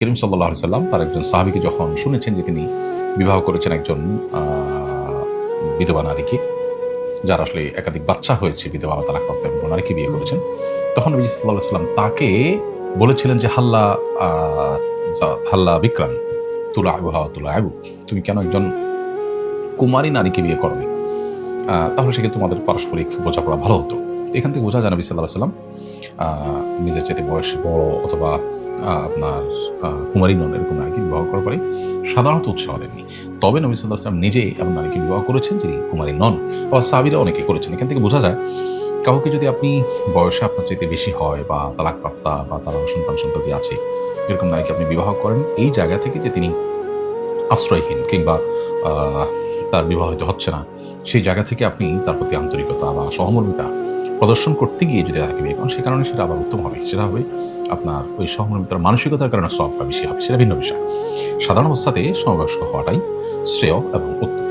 করিম সাল্লাল্লাহু আলাইহি সাল্লাম তার একজন সাহাবীকে যখন শুনেছেন যে তিনি বিবাহ করেছেন একজন বিধবা নারীকে, যার আসলে একাধিক বাচ্চা হয়েছে, বিধবা বা তালাকপ্রাপ্ত এমন নারীকে বিয়ে করেছেন, তখন নবী সাল্লাল্লাহু আলাইহি সাল্লাম তাকে বলেছিলেন যে হাল্লা বিকরান তুলাইবুহা ওয়া তুলাইবুক, তুমি কেন একজন কুমারী নারীকে বিয়ে করোনি? তাহলে সেক্ষেত্রে তোমাদের পারস্পরিক বোঝাপড়া ভালো হতো। এখান থেকে বোঝা যায় নবী সাল্লাল্লাহু আলাইহি সাল্লাম নিজের চাইতে বয়সে বড় অথবা আপনার কুমারী নন এরকম নারীকে বিবাহ করার পরে সাধারণত উৎসাহ দেননি। তবে নবী সাল্লাল্লাহু আলাইহি সাল্লাম নিজে এমন নারীকে বিবাহ করেছেন যিনি কুমারী নন, আবার সাহাবীরা অনেকে করেছেন। এখান থেকে বোঝা যায় কাউকে যদি আপনি বয়সে আপনার চাইতে বেশি হয় বা তালাকপ্রাপ্তা বা তার সন্তান-সন্ততি আছে, এরকম নারীকে আপনি বিবাহ করেন, এই জায়গা থেকে যে তিনি আশ্রয়হীন কিংবা আ তার বিবাহ হয়তো হচ্ছে না, সেই জায়গা থেকে আপনি তার প্রতি আন্তরিকতা বা সহমর্মিতা প্রদর্শন করতে গিয়ে যদি তাকে বিয়ে করেন, সে কারণে সেটা আবার উত্তম হবে। সেটা হবে আপনার ওই সহমর্মিতার মানসিকতার কারণে সওয়াবটা বেশি হবে, সেটা ভিন্ন বিষয়। সাধারণ অবস্থাতে সমবয়স্ক হওয়াটাই শ্রেয় এবং উত্তম।